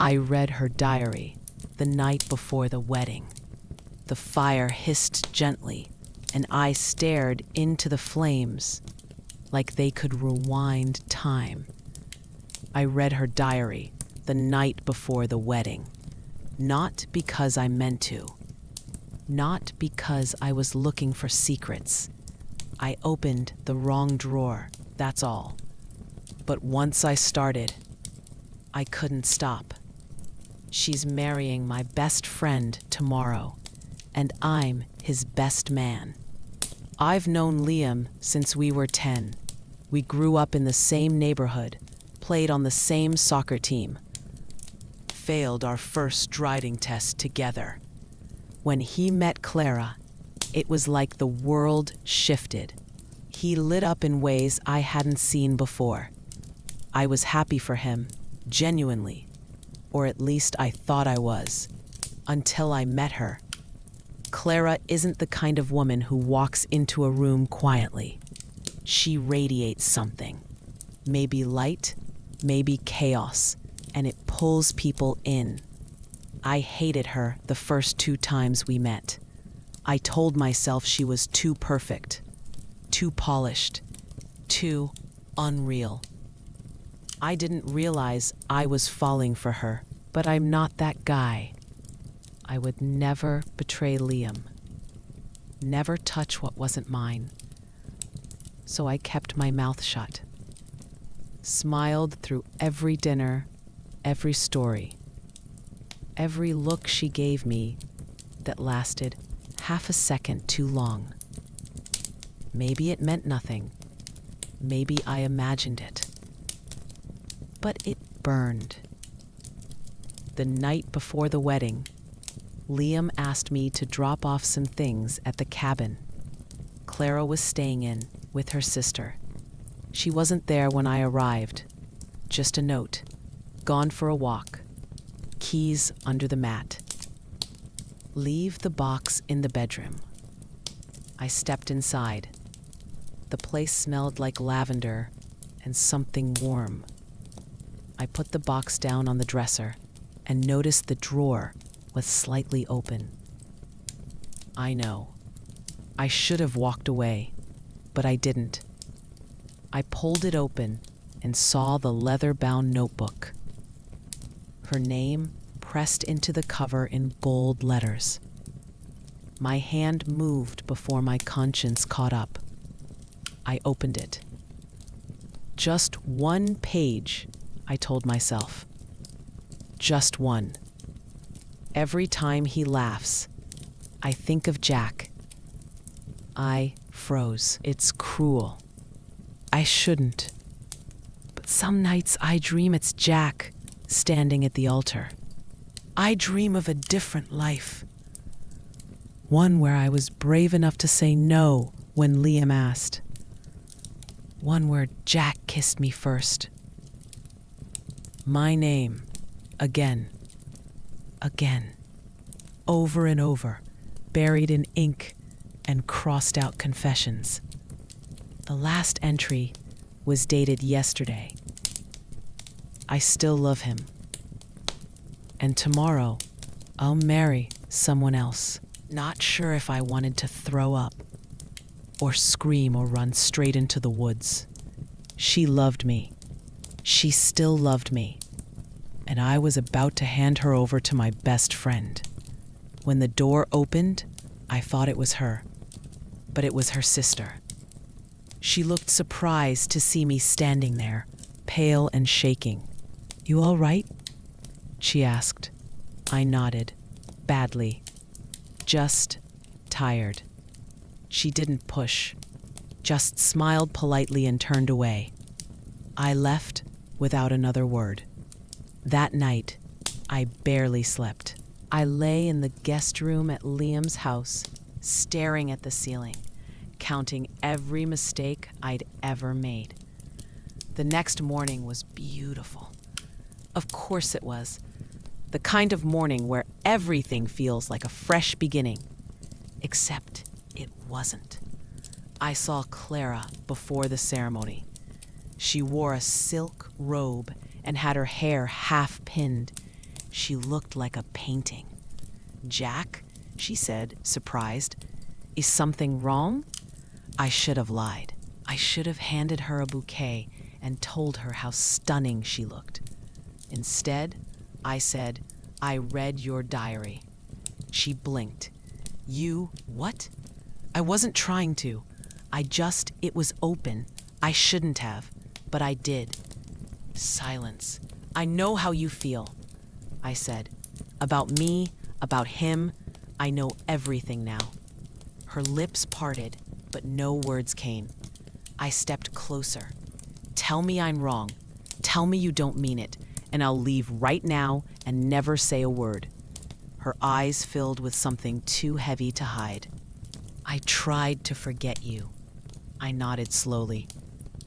I read her diary the night before the wedding. The fire hissed gently, and I stared into the flames like they could rewind time. I read her diary the night before the wedding, not because I meant to, not because I was looking for secrets. I opened the wrong drawer, that's all. But once I started, I couldn't stop. She's marrying my best friend tomorrow, and I'm his best man. I've known Liam since we were 10. We grew up in the same neighborhood, played on the same soccer team, failed our first driving test together. When he met Clara, it was like the world shifted. He lit up in ways I hadn't seen before. I was happy for him, genuinely, or at least I thought I was, until I met her. Clara isn't the kind of woman who walks into a room quietly. She radiates something, maybe light, maybe chaos, and it pulls people in. I hated her the first 2 times we met. I told myself she was too perfect, too polished, too unreal. I didn't realize I was falling for her, but I'm not that guy. I would never betray Liam, never touch what wasn't mine. So I kept my mouth shut, smiled through every dinner, every story, every look she gave me that lasted half a second too long. Maybe it meant nothing. Maybe I imagined it. But it burned. The night before the wedding, Liam asked me to drop off some things at the cabin Clara was staying in with her sister. She wasn't there when I arrived. Just a note. Gone for a walk. Keys under the mat. Leave the box in the bedroom. I stepped inside. The place smelled like lavender and something warm. I put the box down on the dresser and noticed the drawer was slightly open. I know. I should have walked away, but I didn't. I pulled it open and saw the leather-bound notebook. Her name pressed into the cover in gold letters. My hand moved before my conscience caught up. I opened it. Just 1 page, I told myself. Just one. Every time he laughs, I think of Jack. I froze. It's cruel. I shouldn't. But some nights I dream it's Jack standing at the altar. I dream of a different life. One where I was brave enough to say no when Liam asked. One where Jack kissed me first. My name, again, again, over and over, buried in ink and crossed out confessions. The last entry was dated yesterday. I still love him. And tomorrow, I'll marry someone else. Not sure if I wanted to throw up, or scream or run straight into the woods. She loved me. She still loved me. And I was about to hand her over to my best friend. When the door opened, I thought it was her. But it was her sister. She looked surprised to see me standing there, pale and shaking. "You all right?" she asked. I nodded, badly. Just tired. She didn't push, just smiled politely and turned away. I left without another word. That night, I barely slept. I lay in the guest room at Liam's house, staring at the ceiling, counting every mistake I'd ever made. The next morning was beautiful. Of course it was. The kind of morning where everything feels like a fresh beginning. Except it wasn't. I saw Clara before the ceremony. She wore a silk robe and had her hair half pinned. She looked like a painting. "Jack," she said, surprised, "is something wrong?" I should have lied. I should have handed her a bouquet and told her how stunning she looked. Instead, I said, "I read your diary." She blinked. "You, what?" "I wasn't trying to. It was open. I shouldn't have, but I did." Silence. "I know how you feel," I said. "About me, about him. I know everything now." Her lips parted, but no words came. I stepped closer. "Tell me I'm wrong. Tell me you don't mean it, and I'll leave right now and never say a word." Her eyes filled with something too heavy to hide. "I tried to forget you." I nodded slowly.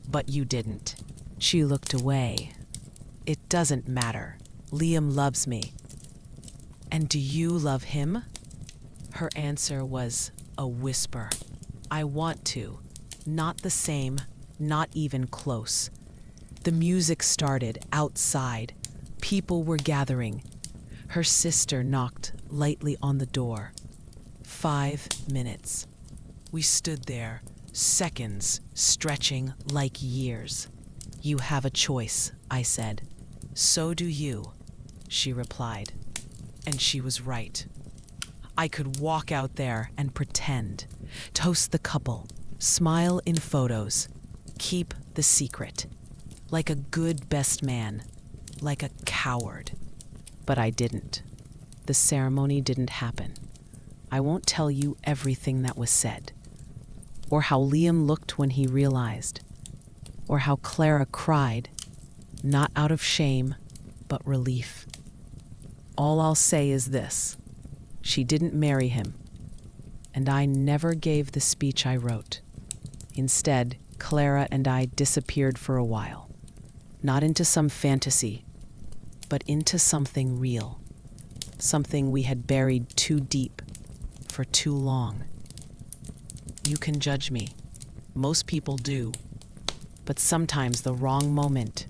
"But you didn't." She looked away. "It doesn't matter. Liam loves me." "And do you love him?" Her answer was a whisper. "I want to. Not the same, not even close." The music started outside. People were gathering. Her sister knocked lightly on the door. 5 minutes. We stood there, seconds stretching like years. "You have a choice," I said. "So do you," she replied. And she was right. I could walk out there and pretend, toast the couple, smile in photos, keep the secret, like a good best man, like a coward. But I didn't. The ceremony didn't happen. I won't tell you everything that was said, or how Liam looked when he realized, or how Clara cried, not out of shame, but relief. All I'll say is this: she didn't marry him, and I never gave the speech I wrote. Instead, Clara and I disappeared for a while, not into some fantasy, but into something real, something we had buried too deep for too long. You can judge me. Most people do. But sometimes the wrong moment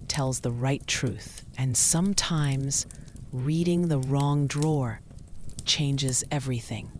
tells the right truth, and sometimes reading the wrong drawer changes everything.